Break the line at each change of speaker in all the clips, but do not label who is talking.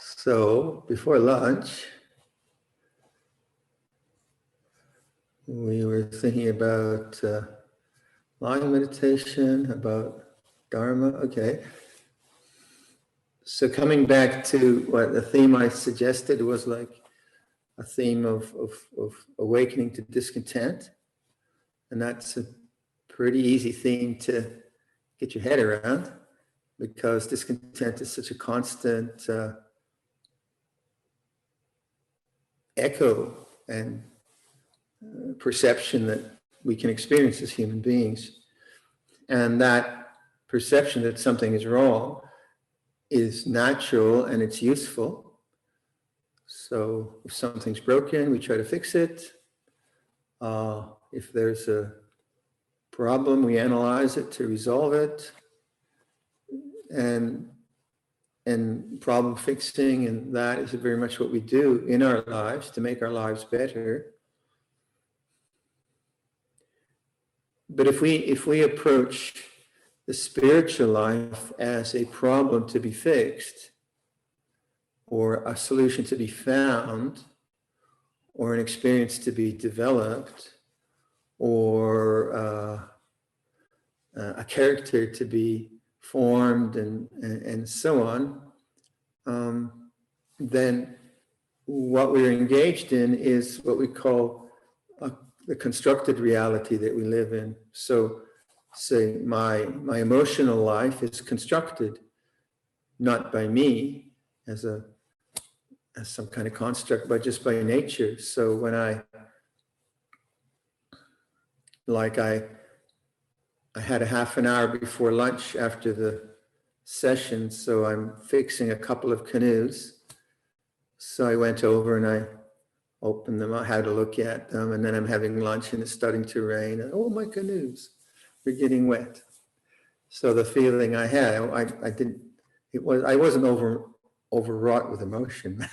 So before lunch, we were thinking about mind meditation, about Dharma. Okay. So coming back to what the theme I suggested was like a theme of awakening to discontent. And that's a pretty easy theme to get your head around, because discontent is such a constant echo and perception that we can experience as human beings. And that perception that something is wrong is natural and it's useful. So if something's broken, we try to fix it. If there's a problem, we analyze it to resolve it. And problem fixing, and that is very much what we do in our lives to make our lives better. But if we approach the spiritual life as a problem to be fixed, or a solution to be found, or an experience to be developed, or a character to be formed, and so on, then what we're engaged in is what we call the constructed reality that we live in. So, say my emotional life is constructed, not by me as some kind of construct, but just by nature. So when I had a half an hour before lunch after the session, so I'm fixing a couple of canoes. So I went over and I opened them, I had to look at them, and then I'm having lunch and it's starting to rain. And, oh, my canoes are getting wet. So the feeling I had, I wasn't overwrought with emotion,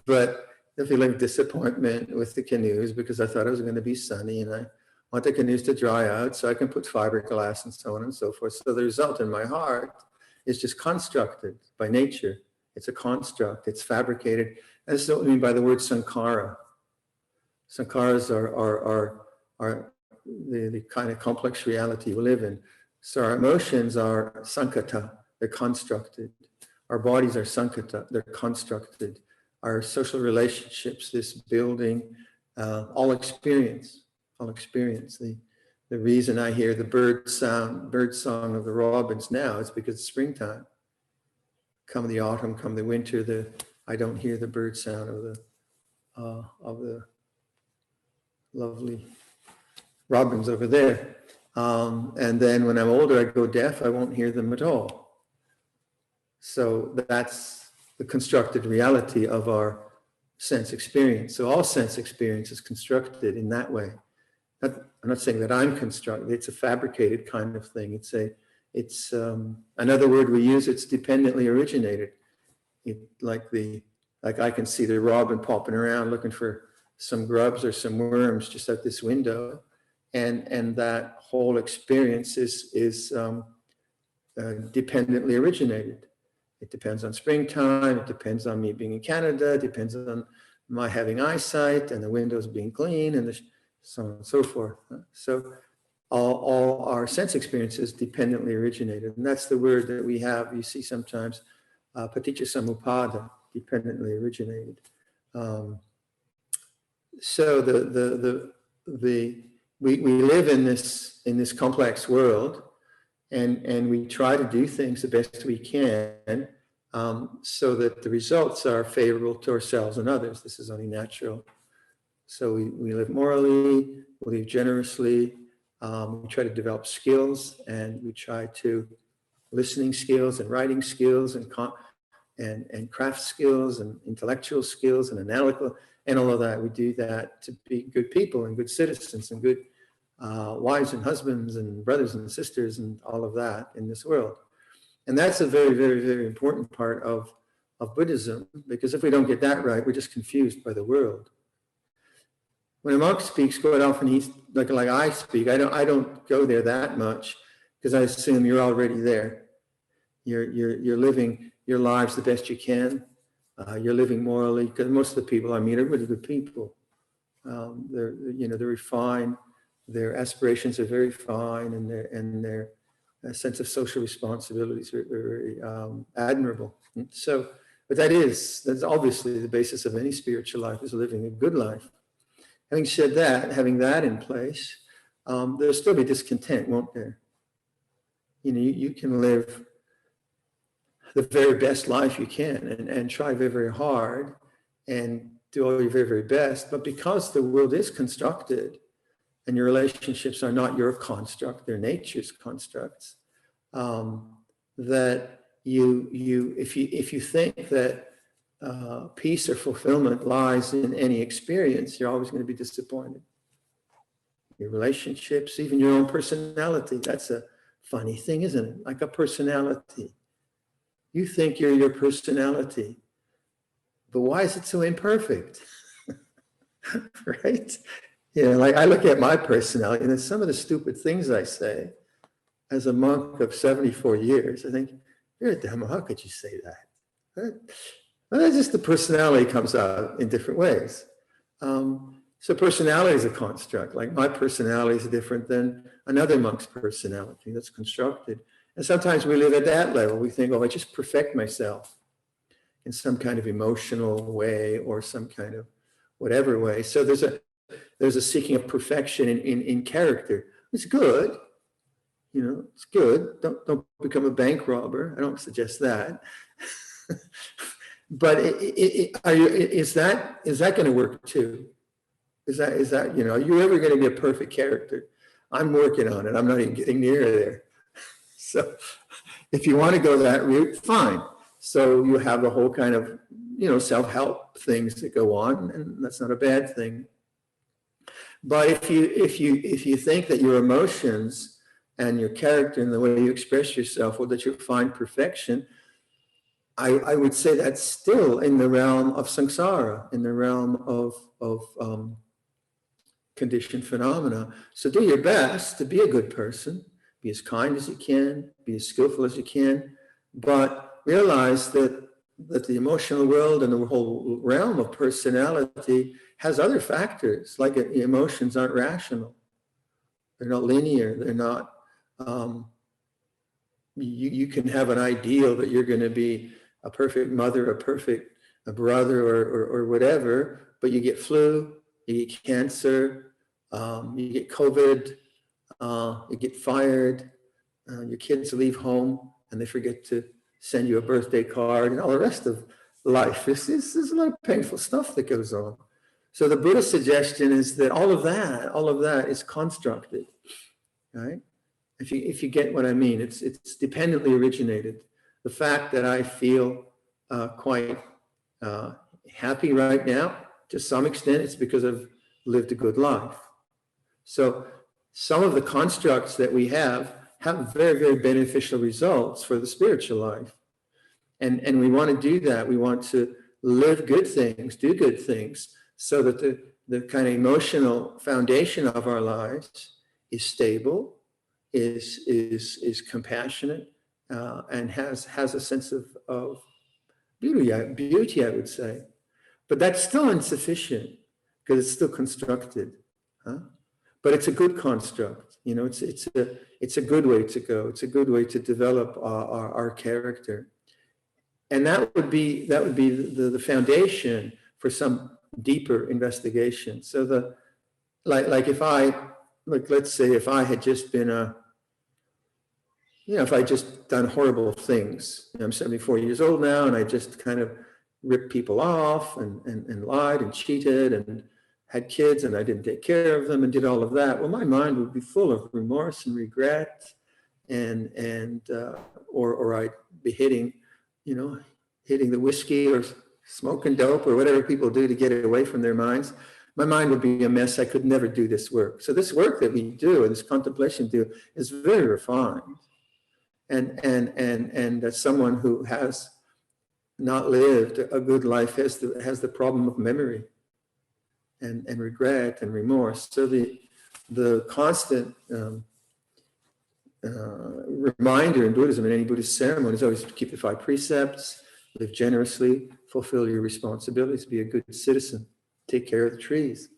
but the feeling of disappointment with the canoes, because I thought it was going to be sunny and I want the canoes to dry out so I can put fiberglass and so on and so forth. So the result in my heart is just constructed by nature. It's a construct, it's fabricated. And this is what we mean by the word sankhara. Sankharas are the kind of complex reality we live in. So our emotions are sankata, they're constructed. Our bodies are sankata, they're constructed. Our social relationships, this building, all experience. The reason I hear the bird song of the robins now is because it's springtime. Come the autumn, come the winter, I don't hear the bird sound of the lovely robins over there. And then when I'm older, I go deaf, I won't hear them at all. So that's the constructed reality of our sense experience. So all sense experience is constructed in that way. I'm not saying that I'm constructed, it's a fabricated kind of thing. It's another word we use, it's dependently originated. Like I can see the robin popping around looking for some grubs or some worms just out this window. And that whole experience is dependently originated. It depends on springtime, it depends on me being in Canada, it depends on my having eyesight and the windows being clean and so on and so forth. So all our sense experiences dependently originated. And that's the word that we have, you see sometimes, paticca samuppada, dependently originated. So we live in this complex world, and we try to do things the best we can, so that the results are favorable to ourselves and others. This is only natural. So we live morally, we live generously, we try to develop skills, and we try to listening skills and writing skills and craft skills and intellectual skills and analytical and all of that. We do that to be good people and good citizens and good wives and husbands and brothers and sisters and all of that in this world. And that's a very, very, very important part of Buddhism, because if we don't get that right, we're just confused by the world. When a monk speaks, quite often he's like I speak. I don't go there that much, because I assume you're already there. You're living your lives the best you can. You're living morally, because most of the people I meet are really good people. They're refined. Their aspirations are very fine, and their sense of social responsibilities are very admirable. So, but that's obviously the basis of any spiritual life, is living a good life. Having said that, having that in place, there'll still be discontent, won't there? You can live the very best life you can and try very, very hard and do all your very, very best. But because the world is constructed and your relationships are not your construct, they're nature's constructs, that if you think that peace or fulfillment lies in any experience, you're always going to be disappointed. Your relationships, even your own personality, that's a funny thing, isn't it? Like a personality. You think you're your personality, but why is it so imperfect? Right? Like I look at my personality, and some of the stupid things I say as a monk of 74 years, I think, Viradhammo, how could you say that? Well, that's just the personality comes out in different ways. So personality is a construct. Like my personality is different than another monk's personality that's constructed. And sometimes we live at that level. We think, I just perfect myself in some kind of emotional way or some kind of whatever way. So there's a seeking of perfection in character. It's good. It's good. Don't become a bank robber. I don't suggest that. But is that going to work too? Is that are you ever going to be a perfect character? I'm working on it. I'm not even getting near there. So if you want to go that route, fine. So you have a whole kind of self-help things that go on, and that's not a bad thing. But if you think that your emotions and your character and the way you express yourself, or that you find perfection, I would say that's still in the realm of samsara, in the realm of conditioned phenomena. So do your best to be a good person, be as kind as you can, be as skillful as you can, but realize that the emotional world and the whole realm of personality has other factors, like emotions aren't rational. They're not linear. They're not, you can have an ideal that you're going to be a perfect mother, a brother, or whatever, but you get flu, you get cancer, you get COVID, you get fired, your kids leave home and they forget to send you a birthday card, and all the rest of life. There's a lot of painful stuff that goes on. So the Buddha's suggestion is that all of that is constructed, right? If you get what I mean, it's dependently originated. The fact that I feel quite happy right now, to some extent, it's because I've lived a good life. So some of the constructs that we have very, very beneficial results for the spiritual life. And we want to do that. We want to live good things, do good things, so that the kind of emotional foundation of our lives is stable, is compassionate, and has a sense of beauty, I would say. But that's still insufficient because it's still constructed. But it's a good construct. It's a good way to go. It's a good way to develop our character. And that would be the foundation for some deeper investigation. So let's say if I had just been if I just done horrible things. I'm 74 years old now, and I just kind of ripped people off and lied and cheated and had kids, and I didn't take care of them and did all of that. Well, my mind would be full of remorse and regret, or I'd be hitting the whiskey or smoking dope or whatever people do to get away from their minds. My mind would be a mess. I could never do this work. So this work that we do, and this contemplation do, is very refined. And as someone who has not lived a good life has the problem of memory and regret and remorse. So the constant reminder in Buddhism and any Buddhist ceremony is always to keep the 5 precepts, live generously, fulfill your responsibilities, be a good citizen, take care of the trees.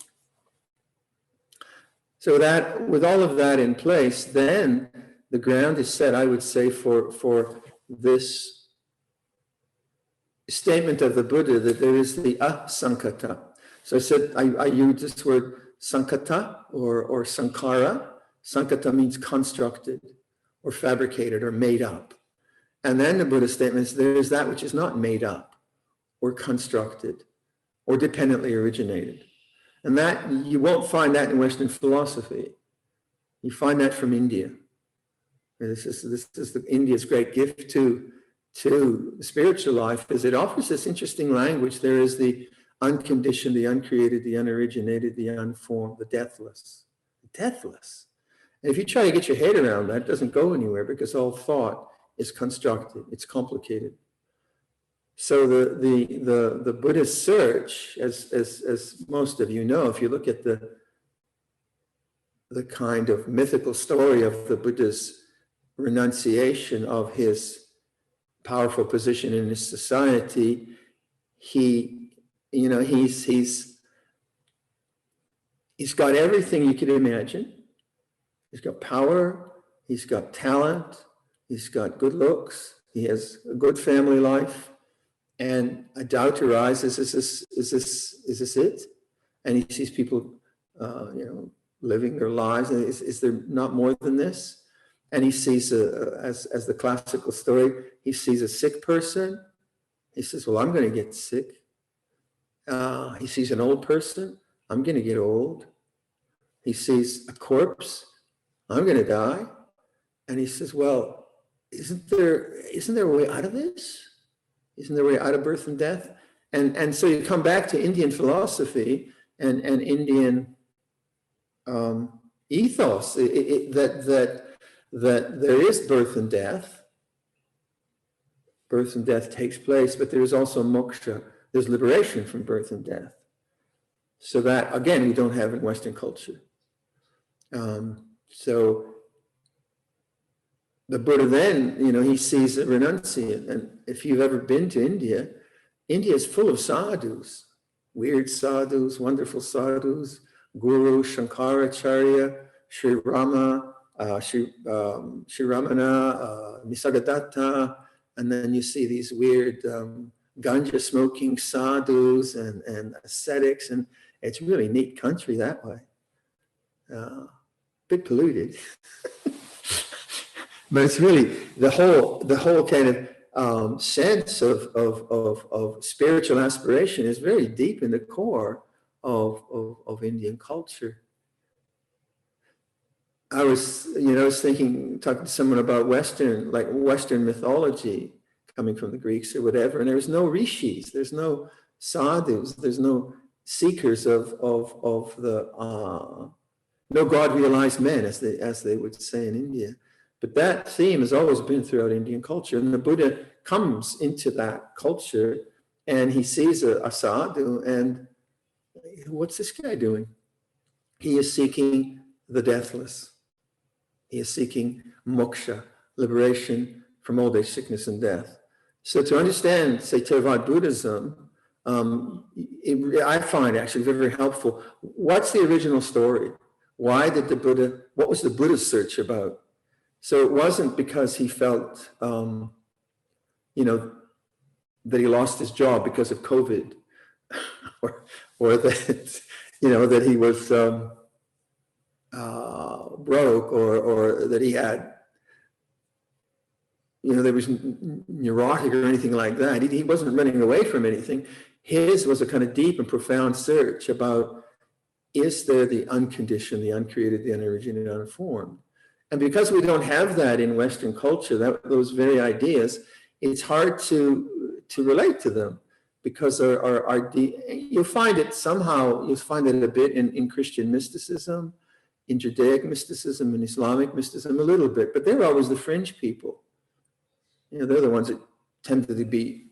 So that, with all of that in place, then the ground is set, I would say, for this statement of the Buddha that there is the asankata. So I said, I use this word sankata or sankara. Sankata means constructed or fabricated or made up. And then the Buddha statement is there is that which is not made up or constructed or dependently originated. And that, you won't find that in Western philosophy. You find that from India. This is India's great gift to the spiritual life, is it offers this interesting language. There is the unconditioned, the uncreated, the unoriginated, the unformed, the deathless. Deathless. And if you try to get your head around that, it doesn't go anywhere, because all thought is constructed, it's complicated. So the Buddhist search, as most of you know, if you look at the kind of mythical story of the Buddha's renunciation of his powerful position in his society, he's got everything you could imagine. He's got power, he's got talent, he's got good looks, he has a good family life, and a doubt arises: is this it? And he sees people, living their lives. And is there not more than this? And he sees, as the classical story, he sees a sick person. He says, well, I'm going to get sick. He sees an old person. I'm going to get old. He sees a corpse. I'm going to die. And he says, well, isn't there a way out of this? Isn't there a way out of birth and death? And so you come back to Indian philosophy and Indian ethos, that there is birth and death. Birth and death takes place, but there is also moksha. There's liberation from birth and death. So that, again, we don't have in Western culture. So the Buddha then, he sees a renunciant. And if you've ever been to India, India is full of sadhus, weird sadhus, wonderful sadhus, Guru, Shankaracharya, Sri Rama, Sri Ramana, Nisargadatta, and then you see these weird ganja smoking sadhus and ascetics, and it's really neat country that way. Bit polluted, but it's really the whole kind of sense of spiritual aspiration is very deep in the core of Indian culture. I was thinking, talking to someone about Western mythology coming from the Greeks or whatever, and there's no rishis, there's no sadhus, there's no seekers of the no God-realized men, as they would say in India. But that theme has always been throughout Indian culture, and the Buddha comes into that culture, and he sees a sadhu, and what's this guy doing? He is seeking the deathless. He is seeking moksha, liberation from old age, sickness, and death. So to understand, say, Theravada Buddhism, I find actually very, very helpful. What's the original story? Why did the Buddha, what was the Buddha's search about? So it wasn't because he felt, that he lost his job because of COVID, or that, that he was broke, or that he had, there was neurotic or anything like that. He wasn't running away from anything. His was a kind of deep and profound search about, is there the unconditioned, the uncreated, the unoriginated, unformed? And because we don't have that in Western culture, those very ideas, it's hard to relate to them, because you'll find it somehow, you'll find it a bit in Christian mysticism, in Judaic mysticism, in Islamic mysticism, a little bit, but they're always the fringe people. They're the ones that tend to be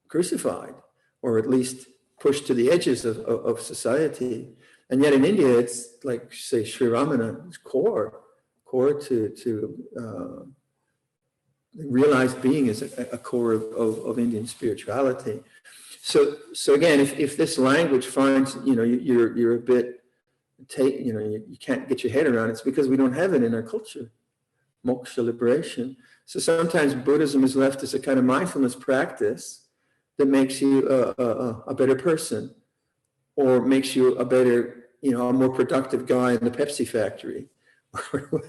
crucified, or at least pushed to the edges of society. And yet in India, it's like, say, Sri Ramana is core to realized being is a core of Indian spirituality. So again, if this language finds, you're a bit, you can't get your head around it, it's because we don't have it in our culture. Moksha, liberation. So sometimes Buddhism is left as a kind of mindfulness practice that makes you a better person, or makes you a better, a more productive guy in the Pepsi factory, or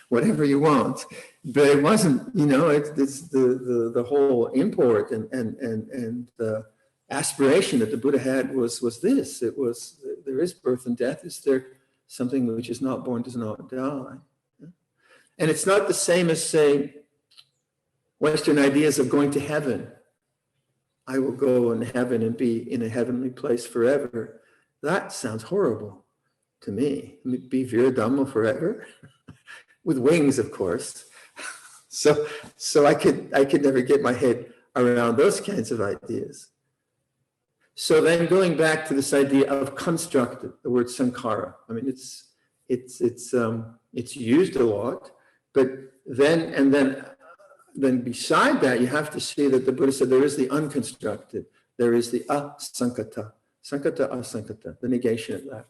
whatever you want. But it wasn't, it's the whole import and the aspiration that the Buddha had was this. It was, there is birth and death. Is there something which is not born, does not die? And it's not the same as, say, Western ideas of going to heaven. I will go in heaven and be in a heavenly place forever. That sounds horrible to me. Be Viradhammo forever, with wings, of course. So I could never get my head around those kinds of ideas. So then going back to this idea of constructed, the word sankhara. I mean, it's used a lot, but then beside that, you have to see that the Buddha said there is the unconstructed, there is the asankata, sankata, asankata, the negation of that.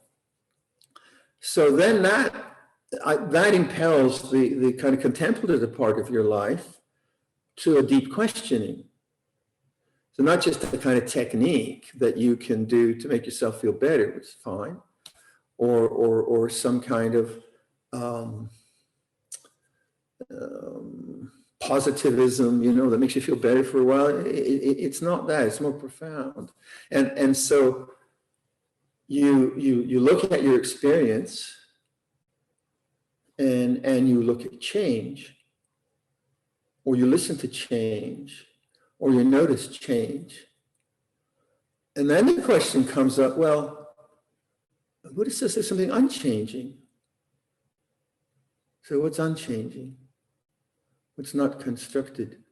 So then that impels the kind of contemplative part of your life to a deep questioning. So not just a kind of technique that you can do to make yourself feel better, which is fine, or some kind of positivism, that makes you feel better for a while. It's not that. It's more profound. And so you look at your experience and you look at change, or you listen to change, or you notice change. And then the question comes up, well, the Buddha says there's something unchanging. So what's unchanging? What's not constructed?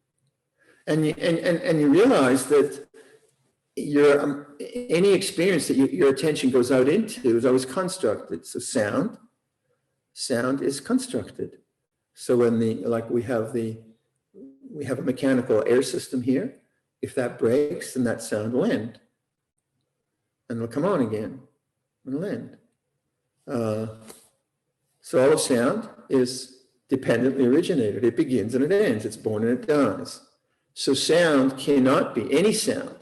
And you realize that any experience that your attention goes out into is always constructed. So sound is constructed. So when we have a mechanical air system here. If that breaks, then that sound will end. And it'll come on again. And it'll end. So all of sound is dependently originated. It begins and it ends. It's born and it dies. So sound cannot be, any sound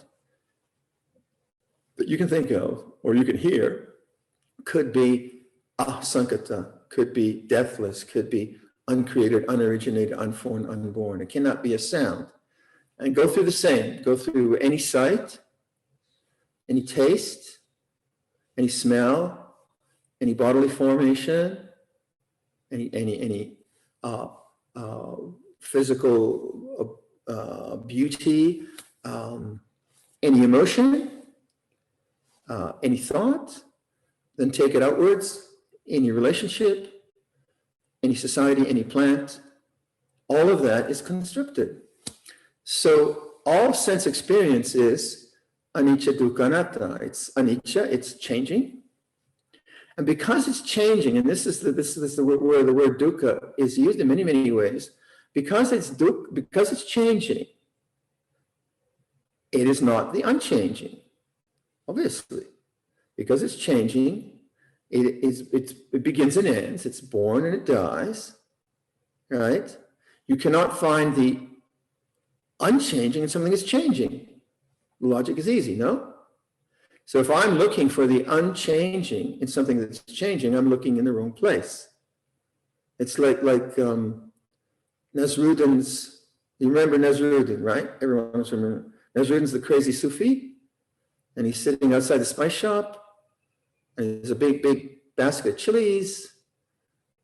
that you can think of or you can hear could be asankata, could be deathless, could be uncreated, unoriginated, unformed, unborn. It cannot be a sound. And go through the same. Go through any sight, any taste, any smell, any bodily formation, any physical beauty, any emotion, any thought, then take it outwards, any relationship, any society, any plant, all of that is constructed. So all sense experience is anicca, dukkha, anatta. It's anicca, it's changing. And because it's changing, and this is where the word dukkha is used in many, many ways, because it's changing, it is not the unchanging, obviously. Because it's changing, it begins and ends, it's born and it dies, right? You cannot find the unchanging in something that's changing. Logic is easy, no? So if I'm looking for the unchanging in something that's changing, I'm looking in the wrong place. It's like Nasruddin's, you remember Nasruddin, right? Everyone remembers. Nasruddin's the crazy Sufi, and he's sitting outside the spice shop, and there's a big basket of chilies,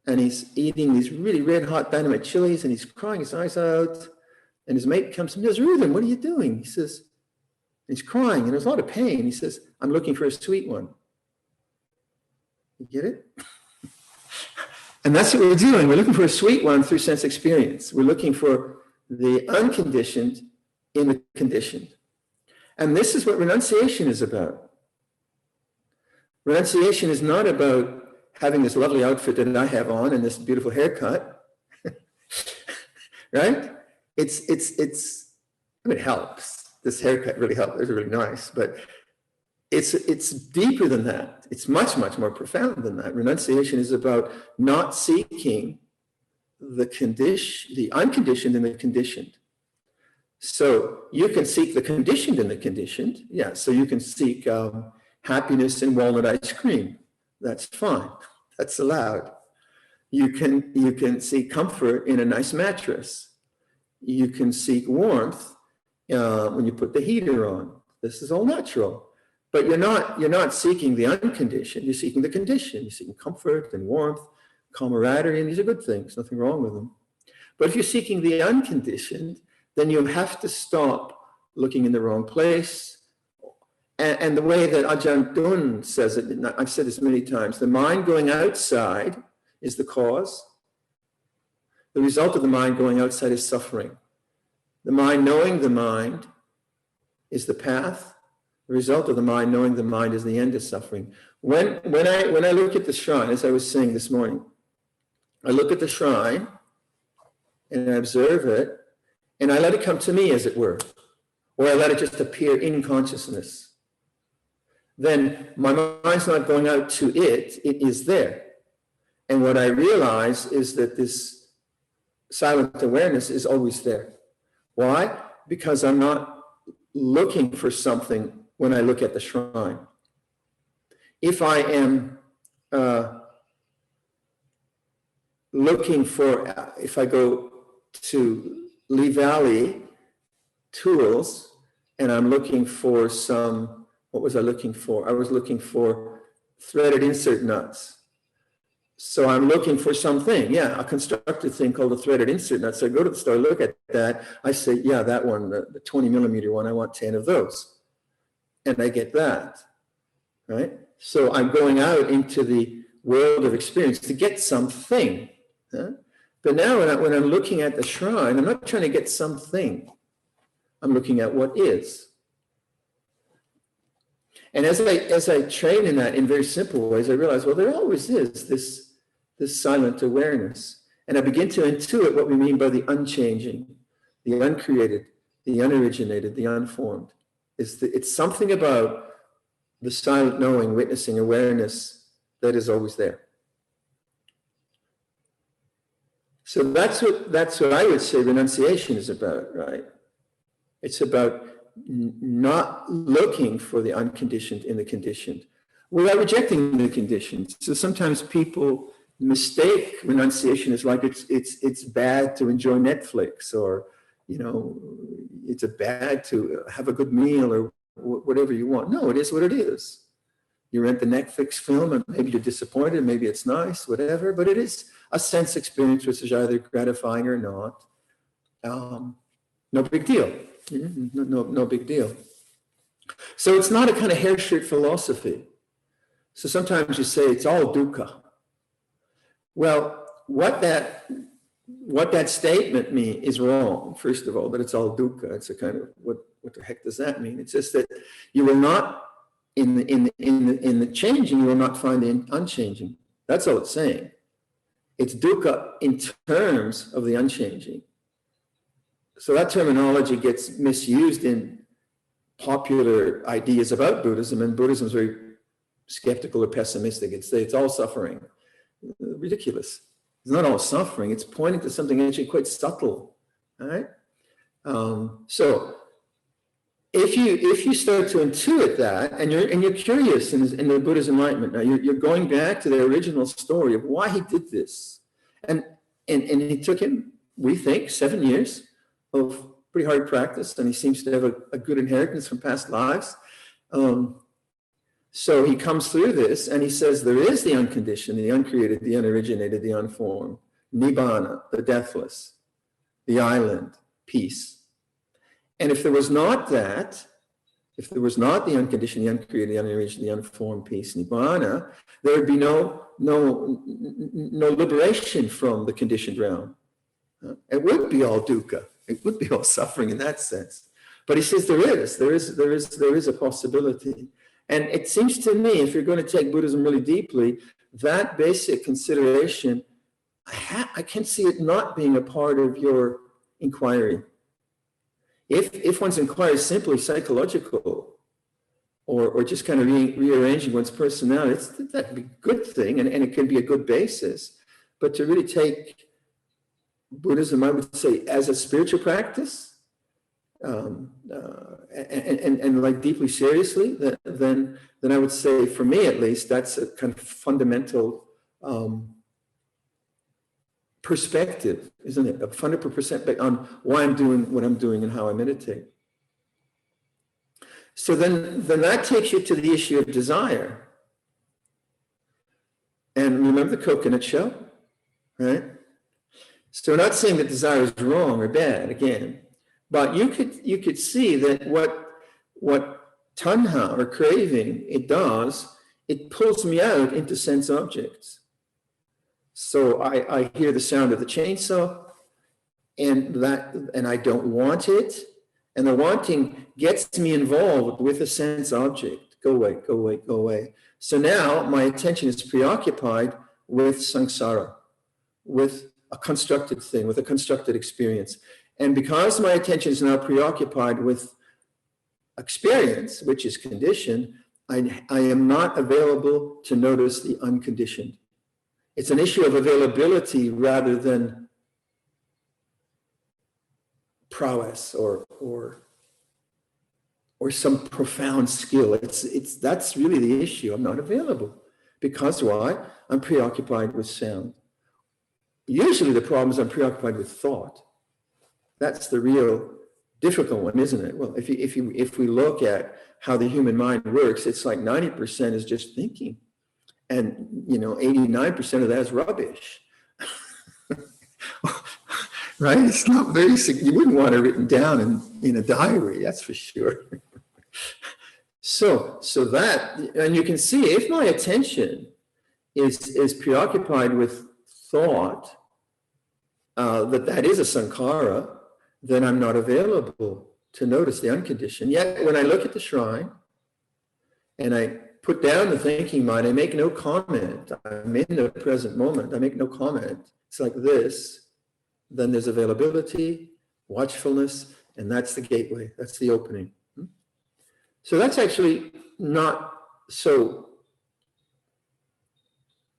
and he's eating these really red hot dynamite chilies, and he's crying his eyes out, and his mate comes to him, Nasruddin, what are you doing? He says, he's crying, and there's a lot of pain. He says, I'm looking for a sweet one. You get it? And that's what we're doing. We're looking for a sweet one through sense experience. We're looking for the unconditioned in the conditioned. And this is what renunciation is about. Renunciation is not about having this lovely outfit that I have on and this beautiful haircut, right? I mean, it helps. This haircut really helped. It's really nice, but it's deeper than that. It's much, much more profound than that. Renunciation is about not seeking the unconditioned and the conditioned. So you can seek the conditioned and the conditioned. Yeah, so you can seek happiness in walnut ice cream. That's fine. That's allowed. You can seek comfort in a nice mattress. You can seek warmth when you put the heater on. This is all natural. But you're not seeking the unconditioned. You're seeking the conditioned. You're seeking comfort and warmth, camaraderie, and these are good things. Nothing wrong with them. But if you're seeking the unconditioned, then you have to stop looking in the wrong place. And the way that Ajahn Viradhammo says it, and I've said this many times, the mind going outside is the cause. The result of the mind going outside is suffering. The mind knowing the mind is the path. The result of the mind knowing the mind is the end of suffering. When I look at the shrine, as I was saying this morning, I look at the shrine and I observe it, and I let it come to me, as it were, or I let it just appear in consciousness. Then my mind's not going out to it, it is there. And what I realize is that this silent awareness is always there. Why? Because I'm not looking for something when I look at the shrine. If I am if I go to Lee Valley Tools and I'm looking for some, what was I looking for? I was looking for threaded insert nuts. So I'm looking for something, a constructed thing called a threaded insert nut. So I go to the store, look at that. I say, yeah, that one, the 20 millimeter one, I want 10 of those. And I get that, right? So I'm going out into the world of experience to get something. But now when I'm looking at the shrine, I'm not trying to get something. I'm looking at what is. And as I train in that in very simple ways, I realize, well, there always is this silent awareness. And I begin to intuit what we mean by the unchanging, the uncreated, the unoriginated, the unformed. It's something about the silent knowing, witnessing, awareness that is always there. So that's what I would say renunciation is about, right? It's about not looking for the unconditioned in the conditioned without rejecting the conditioned. So sometimes people mistake renunciation as like it's bad to enjoy Netflix, or it's bad to have a good meal, or whatever you want. No, it is what it is. You rent the Netflix film and maybe you're disappointed, maybe it's nice, whatever, but it is a sense experience which is either gratifying or not. No big deal. No big deal. So it's not a kind of hair shirt philosophy. So sometimes you say it's all dukkha. Well, what that statement means is wrong, first of all, that it's all dukkha. It's a kind of, what the heck does that mean? It's just that you will not, in the changing, you will not find the unchanging. That's all it's saying. It's dukkha in terms of the unchanging. So that terminology gets misused in popular ideas about Buddhism, and Buddhism is very skeptical or pessimistic. It's all suffering. Ridiculous. It's not all suffering. It's pointing to something actually quite subtle. All right. So if you start to intuit that, and you're curious in the Buddha's enlightenment, now you're going back to the original story of why he did this, and it took him, we think, 7 years of pretty hard practice, and he seems to have a good inheritance from past lives. So he comes through this and he says there is the unconditioned, the uncreated, the unoriginated, the unformed, nibbana, the deathless, the island, peace. And if there was not that, if there was not the unconditioned, the uncreated, the unoriginated, the unformed, peace, nibbana, there would be no liberation from the conditioned realm. It would be all dukkha. It would be all suffering in that sense. But he says there is a possibility. And it seems to me, if you're going to take Buddhism really deeply, that basic consideration, I can see it not being a part of your inquiry. If one's inquiry is simply psychological, or just kind of rearranging one's personality, that'd be a good thing, and it can be a good basis. But to really take Buddhism, I would say, as a spiritual practice, and like deeply seriously, then I would say, for me at least, that's a kind of fundamental perspective, isn't it? A fundamental perspective on why I'm doing what I'm doing and how I meditate. So then that takes you to the issue of desire. And remember the coconut shell, right? So we're not saying that desire is wrong or bad, again, but you could see that what tanha or craving it does, it pulls me out into sense objects. So I hear the sound of the chainsaw, and I don't want it, and the wanting gets me involved with a sense object. Go away, go away, go away. So now my attention is preoccupied with samsara, with a constructed thing, with a constructed experience. And because my attention is now preoccupied with experience, which is conditioned, I am not available to notice the unconditioned. It's an issue of availability rather than prowess or some profound skill. That's really the issue. I'm not available. Because why? I'm preoccupied with sound. Usually the problem is I'm preoccupied with thought. That's the real difficult one, isn't it? Well, if we look at how the human mind works, it's like 90% is just thinking. And 89% of that is rubbish. Right? It's not very, you wouldn't want it written down in a diary, that's for sure. So that, and you can see if my attention is preoccupied with thought, that is a sankhara, then I'm not available to notice the unconditioned. Yet when I look at the shrine and I put down the thinking mind, I make no comment. I'm in the present moment. I make no comment. It's like this. Then there's availability, watchfulness, and that's the gateway. That's the opening. So that's actually not so,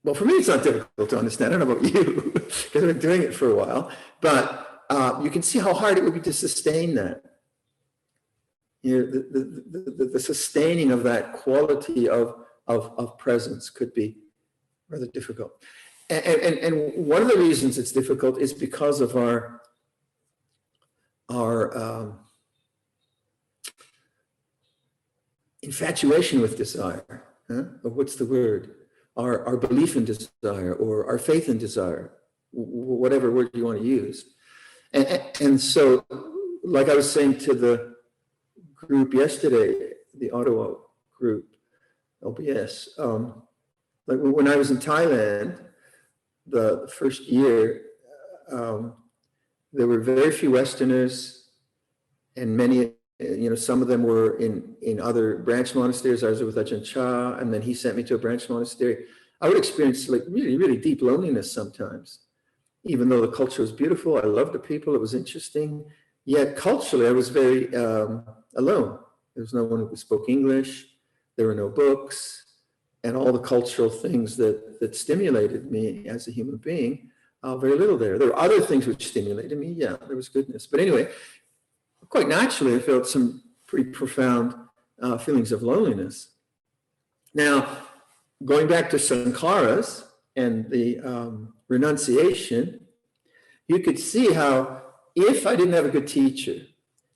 well, for me, it's not difficult to understand. I don't know about you, because I've been doing it for a while, but you can see how hard it would be to sustain that. The sustaining of that quality of presence could be rather difficult. And one of the reasons it's difficult is because of our infatuation with desire. Or what's the word? Our belief in desire, or our faith in desire, whatever word you want to use. And so, like I was saying to the group yesterday, the Ottawa group, OBS, like when I was in Thailand, the first year, there were very few Westerners, and many, some of them were in other branch monasteries. I was with Ajahn Chah, and then he sent me to a branch monastery. I would experience like really, really deep loneliness sometimes, even though the culture was beautiful. I loved the people. It was interesting. Yet culturally, I was very alone. There was no one who spoke English. There were no books. And all the cultural things that stimulated me as a human being, very little there. There were other things which stimulated me. Yeah, there was goodness. But anyway, quite naturally, I felt some pretty profound feelings of loneliness. Now, going back to sankharas and the renunciation, you could see how if I didn't have a good teacher,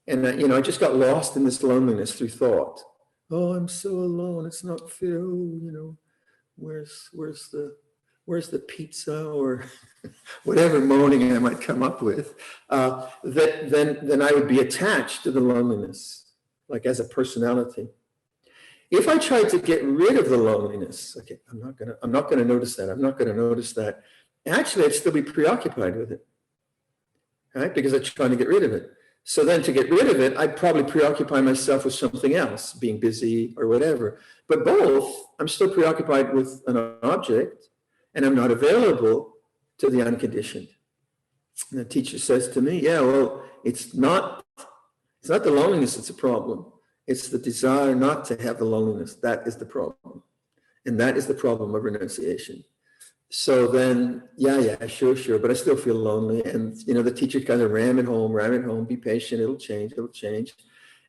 and I just got lost in this loneliness through thought. Oh, I'm so alone. It's not fair. Oh, where's the pizza, or whatever moaning I might come up with. Then I would be attached to the loneliness, like as a personality. If I tried to get rid of the loneliness, okay, I'm not gonna notice that. I'm not gonna notice that. Actually, I'd still be preoccupied with it, right? Because I'm trying to get rid of it. So then to get rid of it, I'd probably preoccupy myself with something else, being busy or whatever. But both, I'm still preoccupied with an object, and I'm not available to the unconditioned. And the teacher says to me, yeah, well, it's not the loneliness that's a problem. It's the desire not to have the loneliness. That is the problem. And that is the problem of renunciation. So then, yeah, sure. But I still feel lonely. And, the teacher kind of ram it home, be patient, it'll change.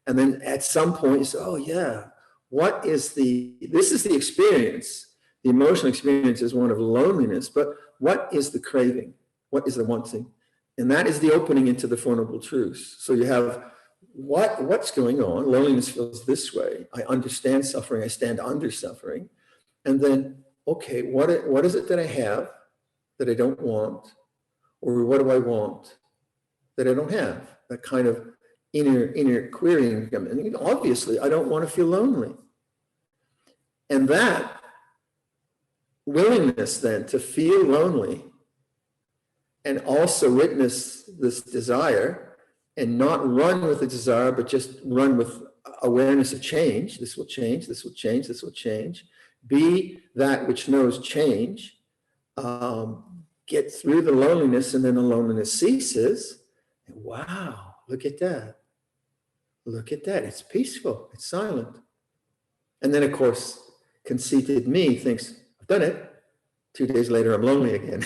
And then at some point you say, oh yeah, this is the experience. The emotional experience is one of loneliness, but what is the craving? What is the wanting? And that is the opening into the Four Noble Truths. So you have what's going on? Loneliness feels this way. I understand suffering. I stand under suffering. And then, okay, what is it that I have that I don't want? Or what do I want that I don't have? That kind of inner querying. I mean, obviously, I don't want to feel lonely. And that willingness then to feel lonely and also witness this desire and not run with the desire, but just run with awareness of change. This will change, this will change, this will change. Be that which knows change. Get through the loneliness, and then the loneliness ceases. And wow, look at that. Look at that. It's peaceful. It's silent. And then, of course, conceited me thinks, I've done it. 2 days later, I'm lonely again.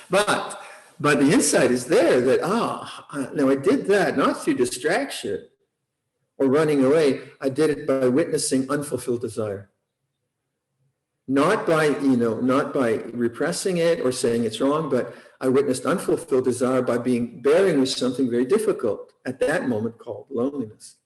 But the insight is there that, no, I did that not through distraction or running away. I did it by witnessing unfulfilled desire. Not by repressing it or saying it's wrong, but I witnessed unfulfilled desire by bearing with something very difficult at that moment called loneliness.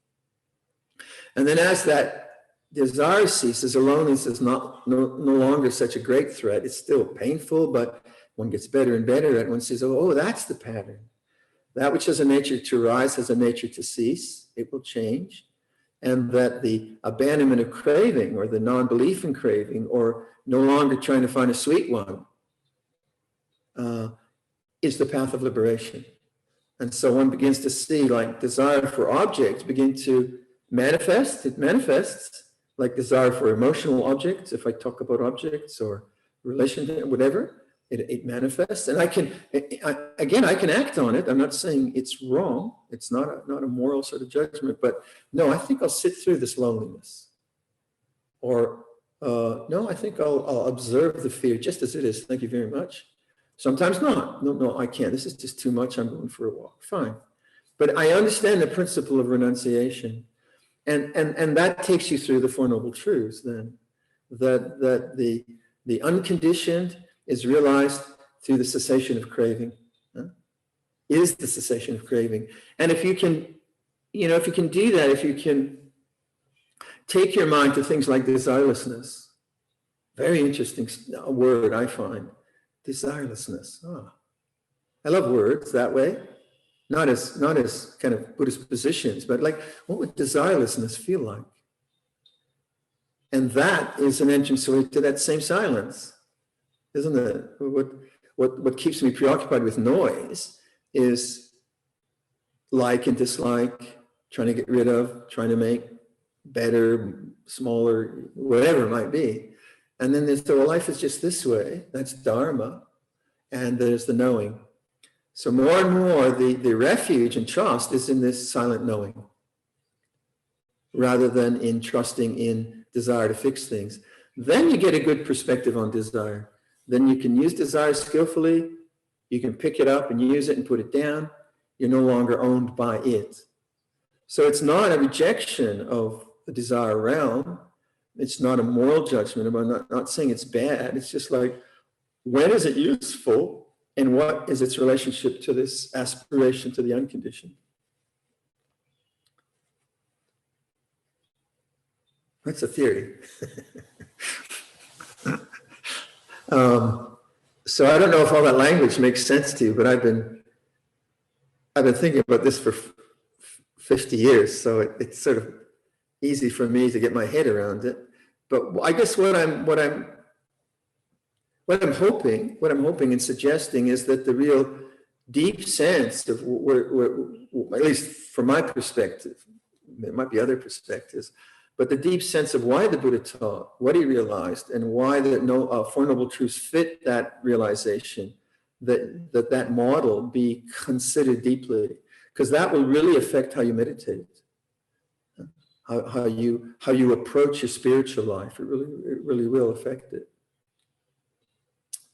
And then as that desire ceases, the loneliness is no longer such a great threat. It's still painful, but one gets better and better at it. One says, oh, that's the pattern. That which has a nature to rise has a nature to cease. It will change. And that the abandonment of craving or the non-belief in craving or no longer trying to find a sweet one is the path of liberation. And so one begins to see like desire for objects begin to manifest. It manifests like desire for emotional objects. If I talk about objects or relationship, whatever, it manifests. And I can act on it. I'm not saying it's wrong. It's not a moral sort of judgment, but no, I think I'll sit through this loneliness. Or no, I think I'll observe the fear just as it is. Thank you very much. Sometimes not. No, I can't. This is just too much. I'm going for a walk. Fine. But I understand the principle of renunciation. And that takes you through the Four Noble Truths then. That the unconditioned is realized through the cessation of craving. Is the cessation of craving. And if you can do that, if you can take your mind to things like desirelessness, very interesting word I find, desirelessness. I love words that way. Not as kind of Buddhist positions, but like, what would desirelessness feel like? And that is an entrance to that same silence, isn't it? What keeps me preoccupied with noise is like and dislike, trying to get rid of, trying to make better, smaller, whatever it might be. And then there's life is just this way. That's Dharma. And there's the knowing. So more and more, the refuge and trust is in this silent knowing, rather than in trusting in desire to fix things. Then you get a good perspective on desire. Then you can use desire skillfully. You can pick it up and use it and put it down. You're no longer owned by it. So it's not a rejection of the desire realm. It's not a moral judgment. I'm not saying it's bad. It's just like, when is it useful? And what is its relationship to this aspiration to the unconditioned? That's a theory. So I don't know if all that language makes sense to you, but I've been thinking about this for 50 years, so it's sort of easy for me to get my head around it. But I guess what I'm hoping and suggesting is that the real deep sense of at least from my perspective, there might be other perspectives, but the deep sense of why the Buddha taught, what he realized, and why the Four Noble Truths fit that realization, that model be considered deeply, because that will really affect how you meditate, how you approach your spiritual life. It really will affect it.